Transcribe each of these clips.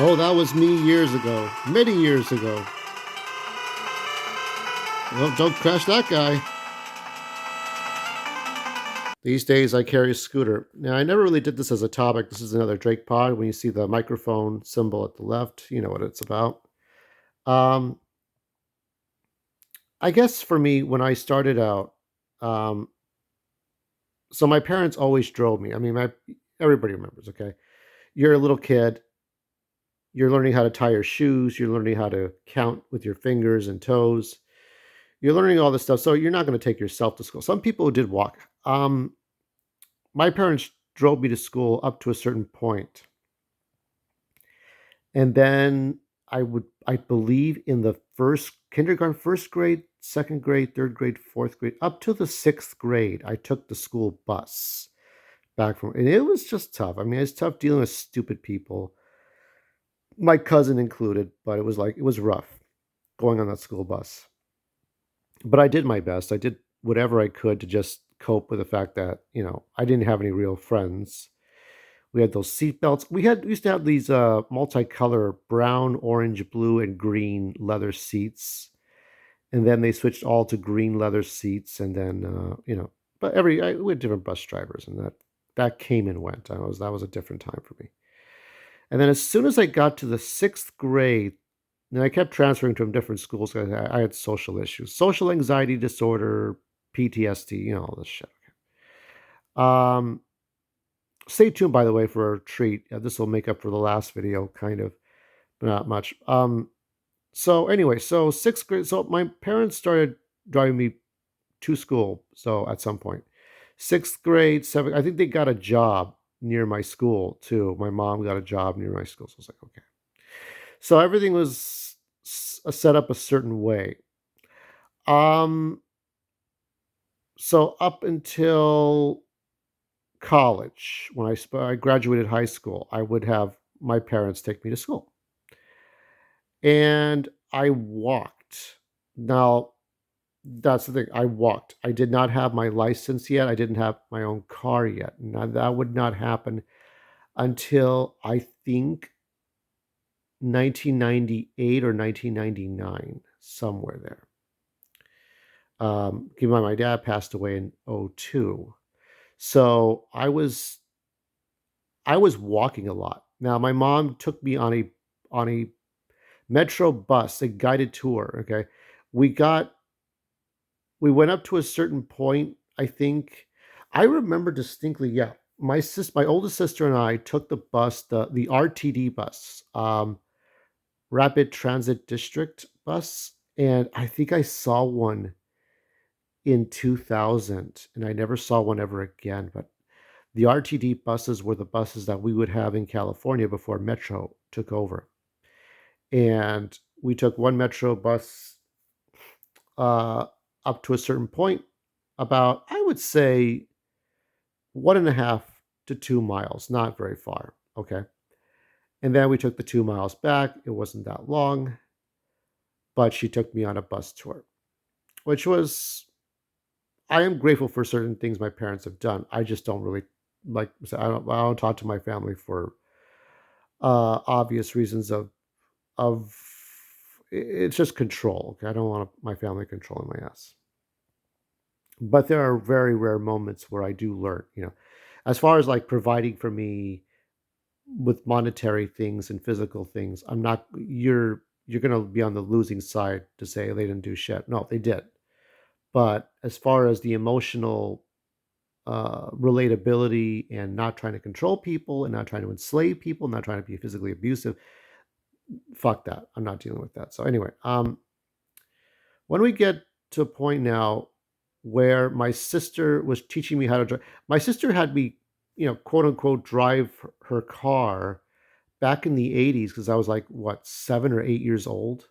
Oh, that was me years ago, many years ago. Well, don't crash that guy. These days, I carry a scooter. Now, I never really did this as a topic. This is another Drake pod. When you see the microphone symbol at the left, you know what it's about. Um, I guess for me, when I started out, um, so my parents always drove me. I mean, my everybody remembers. Okay, you're a little kid. You're learning how to tie your shoes. You're learning how to count with your fingers and toes. You're learning all this stuff, so you're not going to take yourself to school. Some people did walk. My parents drove me to school up to a certain point, and then I believe in the first kindergarten, first grade, second grade, third grade, fourth grade, up to the sixth grade, I took the school bus back from, and it was just tough. I mean, it's tough dealing with stupid people, my cousin included, but it was rough going on that school bus. But I did my best. I did whatever I could to just cope with the fact that, I didn't have any real friends. We had those seat belts. We used to have these multicolor brown, orange, blue, and green leather seats. And then they switched all to green leather seats. And then but we had different bus drivers, and that came and went. That was a different time for me. And then as soon as I got to the sixth grade, and I kept transferring to different schools 'cause I had social issues, social anxiety disorder, PTSD, all this shit. Um, Stay tuned, by the way, for a treat. This will make up for the last video, kind of, but not much. So anyway, so sixth grade. So my parents started driving me to school. So at some point, sixth grade, seventh, I think they got a job near my school too. My mom got a job near my school. So I was like, okay. So everything was set up a certain way. Um, so up until college, when I graduated high school, I would have my parents take me to school, and I walked. Now, that's the thing, I walked. I did not have my license yet, I didn't have my own car yet. Now, that would not happen until, I think, 1998 or 1999, somewhere there. Keep in mind, my dad passed away in '02, so I was walking a lot. Now, my mom took me on a metro bus, a guided tour, okay? We got we went up to a certain point, I think. I remember distinctly, yeah. My oldest sister and I took the bus, the RTD bus, Rapid Transit District bus, and I think I saw one in 2000, and I never saw one ever again, but the RTD buses were the buses that we would have in California before Metro took over. And we took one Metro bus uh, up to a certain point, about, I would say, 1.5 to 2 miles, not very far. Okay. And then we took the 2 miles back. It wasn't that long, but she took me on a bus tour, which was, I am grateful for certain things my parents have done. I just don't really I don't talk to my family for obvious reasons of it's just control. Okay, I don't want my family controlling my ass. But there are very rare moments where I do learn. As far as like providing for me with monetary things and physical things, I'm not. You're gonna be on the losing side to say they didn't do shit. No, they did. But as far as the emotional relatability and not trying to control people and not trying to enslave people, not trying to be physically abusive, fuck that. I'm not dealing with that. So anyway, when we get to a point now where my sister was teaching me how to drive, my sister had me, quote unquote, drive her car back in the '80s because I was like, what, 7 or 8 years old.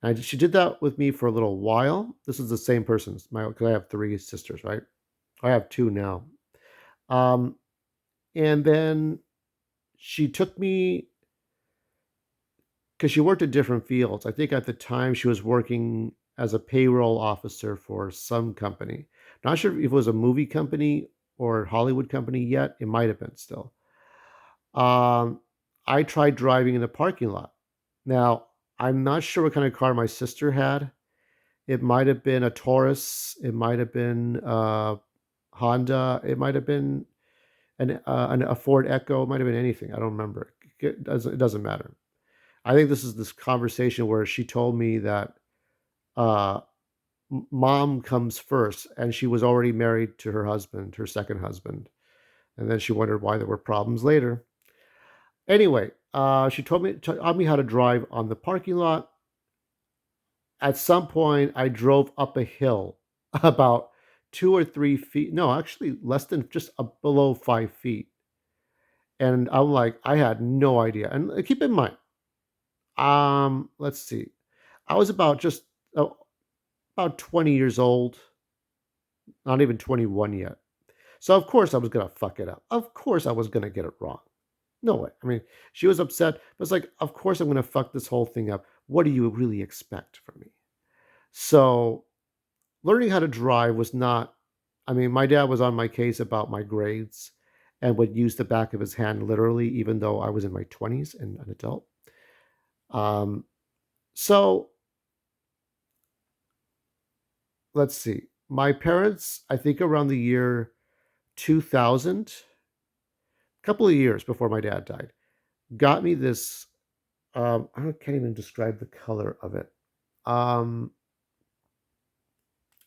And she did that with me for a little while. This is the same person, because I have three sisters, right? I have two now. Um, and then she took me because she worked in different fields. I think at the time she was working as a payroll officer for some company. Not sure if it was a movie company or Hollywood company yet. It might have been still. Um, I tried driving in the parking lot. Now, I'm not sure what kind of car my sister had. It might have been a Taurus. It might have been Honda. It might have been a Ford Echo. It might have been anything. I don't remember. It doesn't matter. I think this is this conversation where she told me that uh, mom comes first, and she was already married to her husband, her second husband, and then she wondered why there were problems later. Anyway, she taught me how to drive on the parking lot. At some point, I drove up a hill about 2 or 3 feet. No, actually, less than just below 5 feet. And I'm like, I had no idea. And keep in mind, let's see, I was about 20 years old, not even 21 yet. So of course I was gonna fuck it up. Of course I was gonna get it wrong. No way. I mean, she was upset, but it's like, of course I'm gonna fuck this whole thing up. What do you really expect from me? So learning how to drive was not, I mean, my dad was on my case about my grades and would use the back of his hand literally, even though I was in my 20s and an adult. Um, so let's see. My parents, I think around the year 2000, a couple of years before my dad died, got me this. Can't even describe the color of it. Um,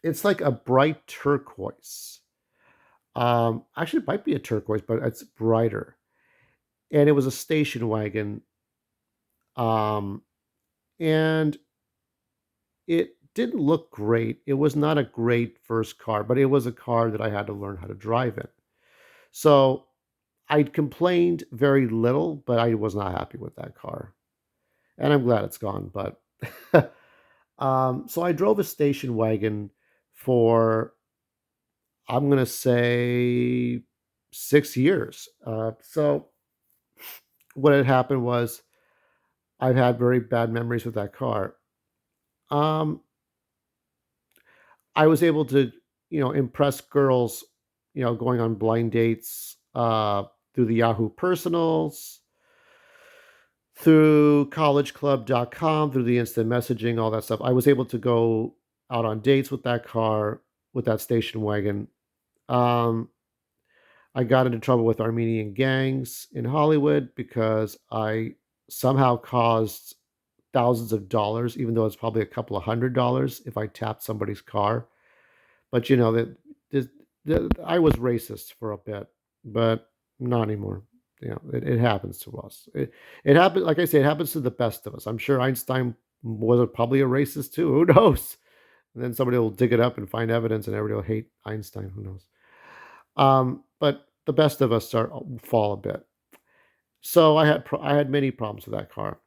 it's like a bright turquoise. Actually, it might be a turquoise, but it's brighter. And it was a station wagon. Um, and it didn't look great. It was not a great first car, but it was a car that I had to learn how to drive in. So I complained very little, but I was not happy with that car. And I'm glad it's gone. But so I drove a station wagon for, I'm going to say, 6 years. So what had happened was I've had very bad memories with that car. Um, I was able to, impress girls, going on blind dates through the Yahoo Personals, through collegeclub.com, through the instant messaging, all that stuff. I was able to go out on dates with that car, with that station wagon. Um, I got into trouble with Armenian gangs in Hollywood because I somehow caused thousands of dollars, even though it's probably a couple of $100 if I tapped somebody's car. But this, I was racist for a bit, but not anymore. It happens to us. It happens, like I say, it happens to the best of us. I'm sure Einstein was probably a racist too. Who knows? And then somebody will dig it up and find evidence, and everybody will hate Einstein. Who knows? But the best of us fall a bit. So I had many problems with that car,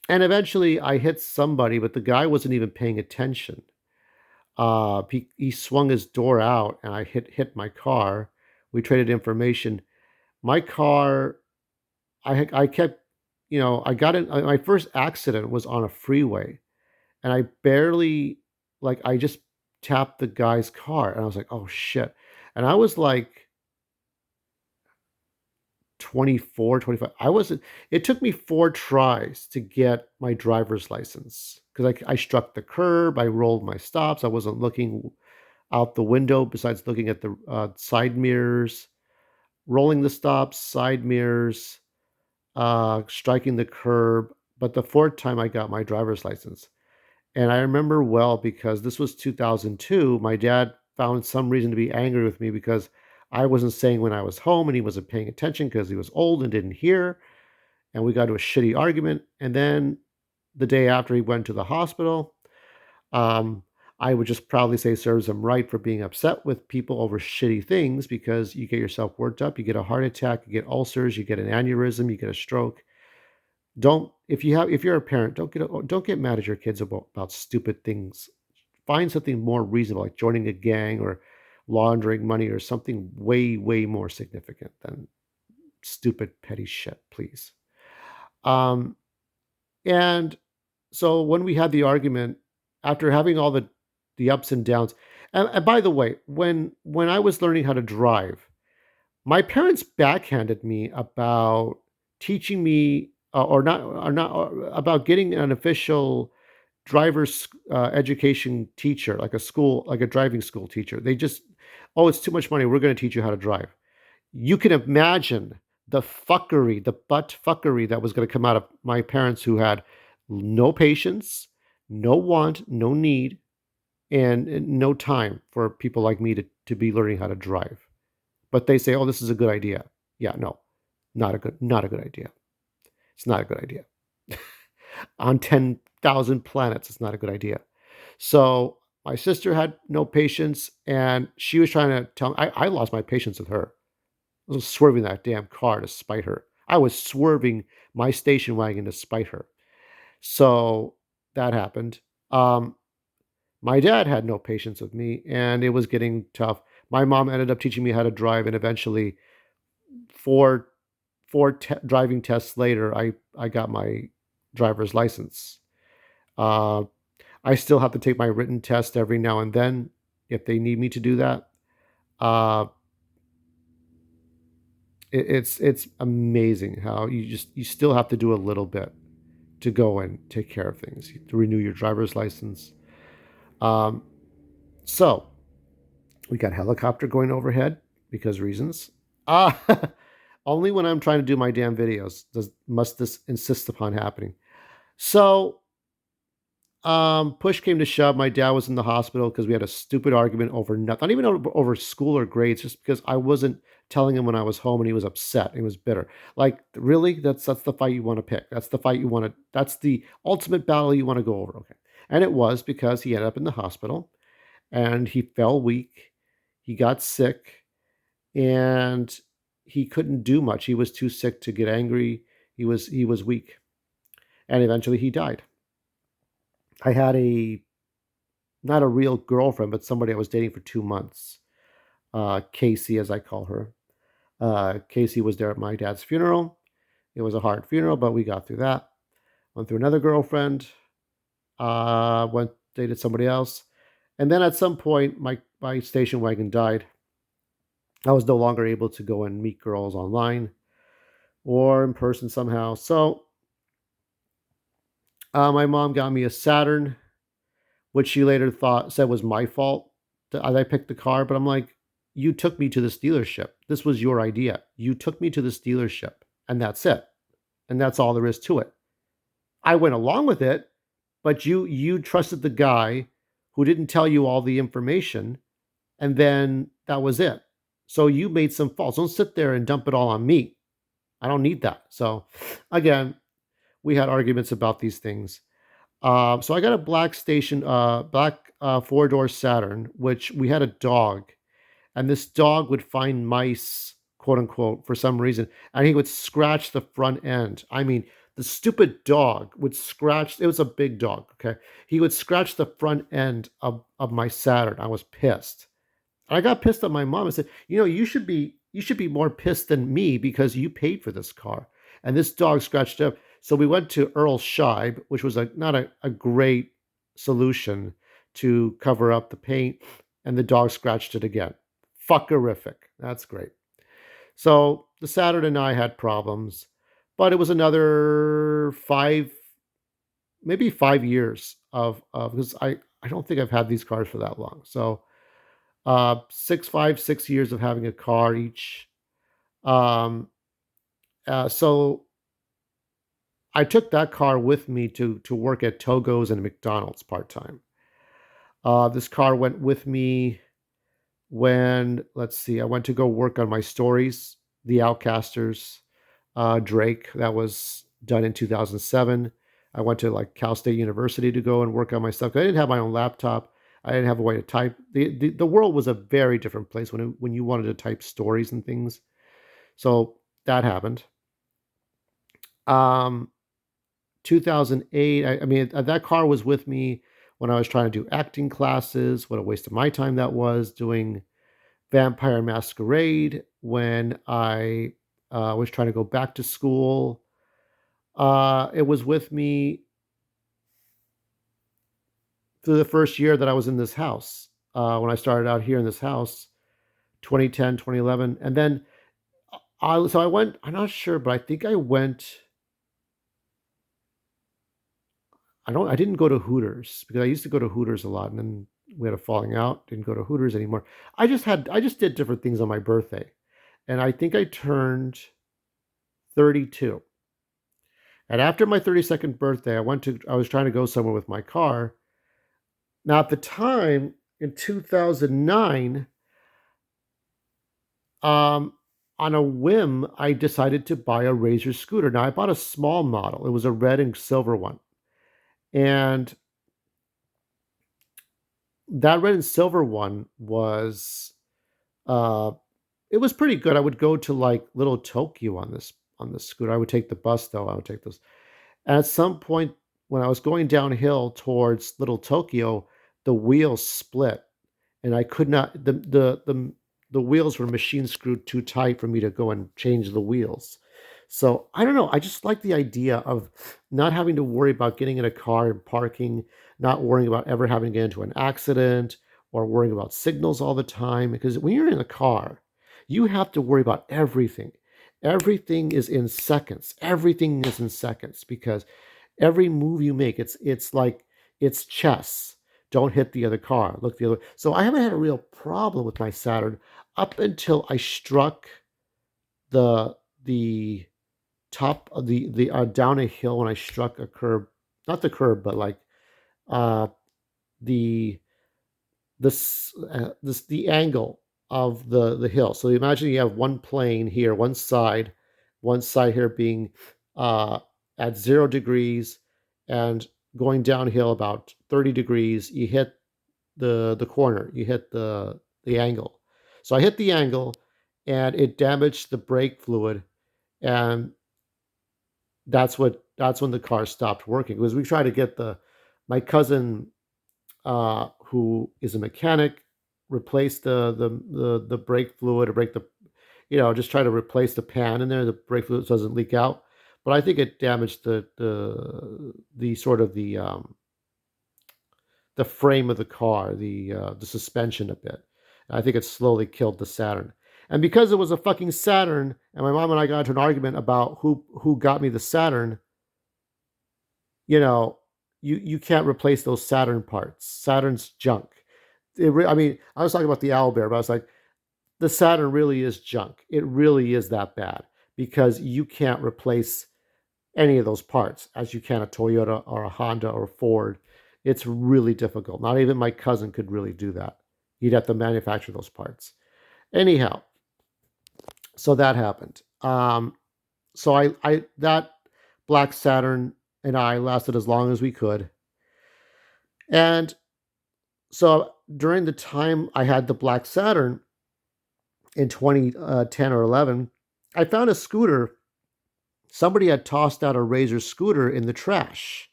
and eventually I hit somebody, but the guy wasn't even paying attention. He swung his door out, and I hit my car. We traded information. My car, I kept, I got in. My first accident was on a freeway, and I barely, like, I just tapped the guy's car, and I was like, oh shit, and I was like 24, 25. I wasn't. It took me 4 tries to get my driver's license because I struck the curb. I rolled my stops. I wasn't looking out the window besides looking at the side mirrors, rolling the stops, side mirrors, striking the curb. But the fourth time I got my driver's license. And I remember well because this was 2002. My dad found some reason to be angry with me because I wasn't saying when I was home and he wasn't paying attention because he was old and didn't hear. And we got into a shitty argument. And then the day after he went to the hospital, um, I would just proudly say serves him right for being upset with people over shitty things because you get yourself worked up, you get a heart attack, you get ulcers, you get an aneurysm, you get a stroke. Don't if you're a parent, don't get mad at your kids about stupid things. Find something more reasonable, like joining a gang or laundering money or something way, way more significant than stupid petty shit, please. Um, and so when we had the argument, after having all the ups and downs, and by the way, when I was learning how to drive, my parents backhanded me about teaching me about getting an official driver's education teacher, like a school, like a driving school teacher. They just, oh, it's too much money. We're going to teach you how to drive. You can imagine the fuckery, the butt fuckery that was going to come out of my parents who had no patience, no want, no need, and no time for people like me to be learning how to drive. But they say, oh, this is a good idea. Yeah, no, not a good idea. It's not a good idea. On 10,000 planets, it's not a good idea. So my sister had no patience, and she was trying to tell me, I lost my patience with her. I was swerving that damn car to spite her. I was swerving my station wagon to spite her. So that happened. Um, my dad had no patience with me, and it was getting tough. My mom ended up teaching me how to drive, and eventually, four driving tests later, I got my driver's license. Uh, I still have to take my written test every now and then if they need me to do that. Uh, it's amazing how you still have to do a little bit to go and take care of things, to renew your driver's license. Um, so we got helicopter going overhead because reasons. Ah, only when I'm trying to do my damn videos must this insist upon happening. So push came to shove. My dad was in the hospital because we had a stupid argument over nothing, not even over school or grades, just because I wasn't telling him when I was home and he was upset. He was bitter. Like, really? That's the fight you want to pick. That's the fight you want to, that's the ultimate battle you want to go over. Okay. And it was because he ended up in the hospital and he fell weak. He got sick and he couldn't do much. He was too sick to get angry. He was weak. And eventually he died. I had a not a real girlfriend, but somebody I was dating for 2 months. Casey, as I call her. Casey was there at my dad's funeral. It was a hard funeral, but we got through that. Went through another girlfriend. Went dated somebody else, and then at some point, my station wagon died. I was no longer able to go and meet girls online or in person somehow. So my mom got me a Saturn, which she later thought said was my fault that I picked the car. But I'm like, you took me to this dealership. This was your idea. You took me to this dealership, and that's it. And that's all there is to it. I went along with it, but you trusted the guy who didn't tell you all the information, and then that was it. So you made some faults. Don't sit there and dump it all on me. I don't need that. So again, we had arguments about these things. So I got a black four-door Saturn, which we had a dog, and this dog would find mice, quote unquote, for some reason, and he would scratch the front end. I mean, the stupid dog would scratch. It was a big dog. Okay, he would scratch the front end of my Saturn. I was pissed. I got pissed at my mom and said, you should be more pissed than me because you paid for this car. And this dog scratched up. So we went to Earl Scheib, which was not a great solution to cover up the paint, and the dog scratched it again. Fuckerific. That's great. So the Saturn and I had problems, but it was another maybe 5 years of because I don't think I've had these cars for that long. So 6 years of having a car each. Um, so I took that car with me to work at Togo's and McDonald's part time. This car went with me when, let's see, I went to go work on my stories, The Outcasters, Drake. That was done in 2007. I went to like Cal State University to go and work on my stuff. I didn't have my own laptop. I didn't have a way to type. The world was a very different place when you wanted to type stories and things. So that happened. Um, 2008. I mean, that car was with me when I was trying to do acting classes. What a waste of my time that was doing Vampire Masquerade when I was trying to go back to school. It was with me through the first year that I was in this house. When I started out here in this house, 2010, 2011. And then So I went. I'm not sure, but I think I went. I didn't go to Hooters because I used to go to Hooters a lot, and then we had a falling out. Didn't go to Hooters anymore. I just did different things on my birthday, and I think I turned 32. And after my 32nd birthday, I was trying to go somewhere with my car. Now, at the time in 2009, um, on a whim, I decided to buy a Razor scooter. Now, I bought a small model. It was a red and silver one. And that red and silver one uh, it was pretty good. I would go to like Little Tokyo on this scooter. I would take the bus though. I would take this. And at some point when I was going downhill towards Little Tokyo, the wheels split and I could not the wheels were machine screwed too tight for me to go and change the wheels. So I don't know. I just like the idea of not having to worry about getting in a car and parking, not worrying about ever having to get into an accident or worrying about signals all the time. Because when you're in a car, you have to worry about everything. Everything is in seconds. Everything is in seconds because every move you make, it's like it's chess. Don't hit the other car. Look the other. So I haven't had a real problem with my Saturn up until I struck the the top of down a hill when I struck a curb, not the curb, but like uh the the angle of the hill. So imagine you have one plane here, one side here being uh, at 0 degrees and going downhill about 30 degrees. You hit the corner, you hit the angle. So I hit the angle, and it damaged the brake fluid, and that's when the car stopped working because we tried to get the my cousin who is a mechanic, replace the brake fluid or break the, just try to replace the pan in there. The brake fluid doesn't leak out, but I think it damaged the sort of the frame of the car, the suspension a bit. I think it slowly killed the Saturn. And because it was a fucking Saturn, and my mom and I got into an argument about who got me the Saturn, you know, you can't replace those Saturn parts. Saturn's junk. I mean, I was talking about the Owlbear, but I was like, the Saturn really is junk. It really is that bad because you can't replace any of those parts as you can a Toyota or a Honda or a Ford. It's really difficult. Not even my cousin could really do that. You'd have to manufacture those parts. Anyhow, so that happened. So I that Black Saturn and I lasted as long as we could. And so during the time I had the Black Saturn in 2010 or 11, I found a scooter. Somebody had tossed out a Razor scooter in the trash,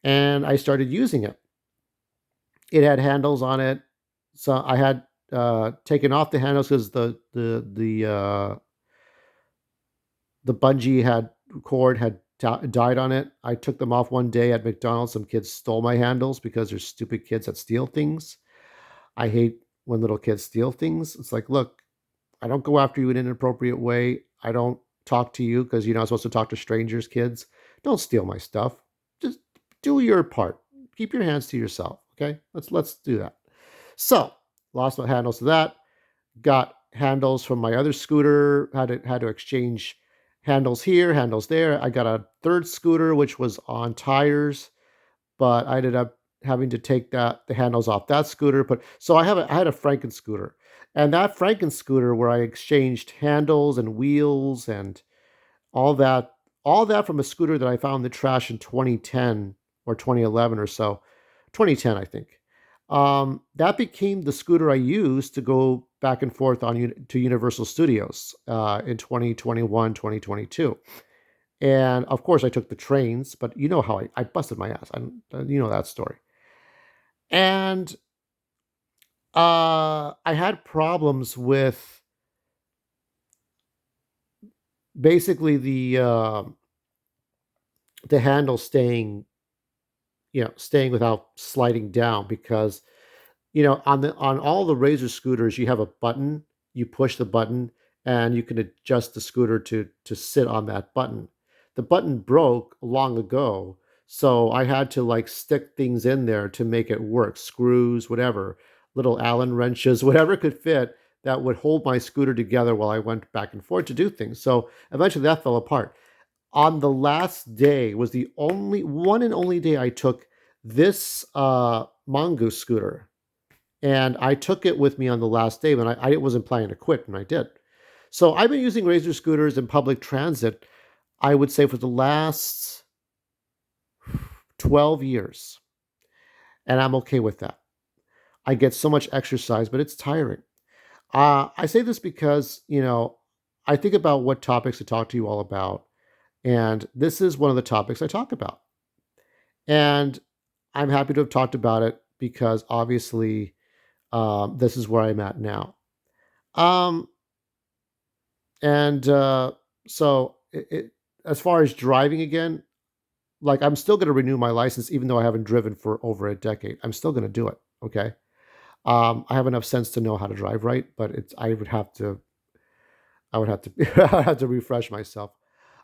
and I started using it. It had handles on it, so I had taken off the handles because the bungee had cord had died on it. I took them off one day at McDonald's. Some kids stole my handles because there's stupid kids that steal things. I hate when little kids steal things. It's like, look, I don't go after you in an inappropriate way. I don't talk to you because you're not supposed to talk to strangers, kids. Don't steal my stuff. Just do your part. Keep your hands to yourself. Okay? Let's do that. So lost my handles to that. Got handles from my other scooter. Had to exchange handles here, handles there. I got a third scooter which was on tires, but I ended up having to take the handles off that scooter. But so I had a Franken scooter, and that Franken scooter where I exchanged handles and wheels and all that, all that from a scooter that I found in the trash in 2010 or 2011 or so, 2010 I think. That became the scooter I used to go back and forth to Universal Studios in 2021, 2022. And of course, I took the trains, but you know how I busted my ass. You know that story. And I had problems with basically the handle staying, staying without sliding down because on all the Razor scooters you have a button. You push the button, and you can adjust the scooter to sit on that button. The button broke long ago, so I had to like stick things in there to make it work, screws, whatever, little Allen wrenches, whatever could fit that would hold my scooter together while I went back and forth to do things. So eventually that fell apart. On the last day was the only one and only day I took this Mongoose scooter, and I took it with me on the last day when I wasn't planning to quit, and I did. So I've been using Razor scooters in public transit, I would say, for the last 12 years, and I'm okay with that. I get so much exercise, but it's tiring. I say this because, I think about what topics to talk to you all about, and this is one of the topics I talk about. And I'm happy to have talked about it because obviously this is where I'm at now. Um, and so, as far as driving again, like I'm still going to renew my license, even though I haven't driven for over a decade. I'm still going to do it. Okay. I have enough sense to know how to drive right, but I would have to, I have to refresh myself.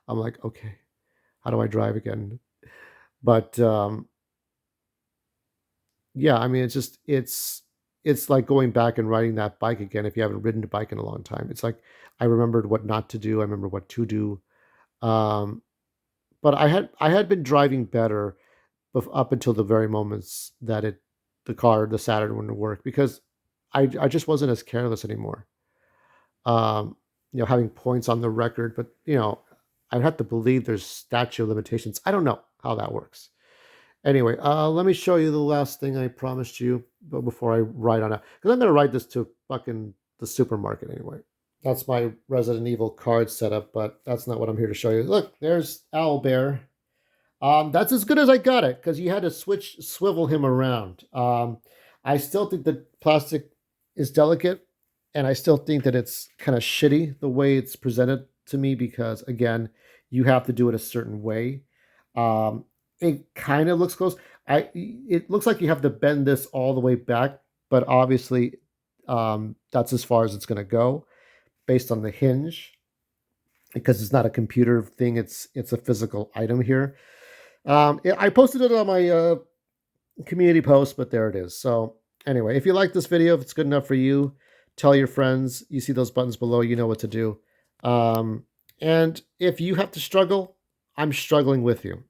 I'm like, okay, how do I drive again? But yeah, I mean, it's like going back and riding that bike again if you haven't ridden a bike in a long time. It's like I remembered what not to do. I remember what to do. Um, but I had been driving better up until the very moments that the Saturn wouldn't work because I just wasn't as careless anymore. Um, having points on the record, but I'd have to believe there's statute of limitations. I don't know how that works. Anyway, let me show you the last thing I promised you, but before I write on it, because I'm gonna write this to fucking the supermarket anyway. That's my Resident Evil card setup, but that's not what I'm here to show you. Look, there's Owlbear. That's as good as I got it because you had to swivel him around. I still think the plastic is delicate, and I still think that it's kind of shitty the way it's presented to me because again, you have to do it a certain way. Um, it kind of looks close. It looks like you have to bend this all the way back, but obviously, that's as far as it's going to go based on the hinge because it's not a computer thing. It's a physical item here. I posted it on my community post, but there it is. So anyway, if you like this video, if it's good enough for you, tell your friends. You see those buttons below, you know what to do. And if you have to struggle, I'm struggling with you.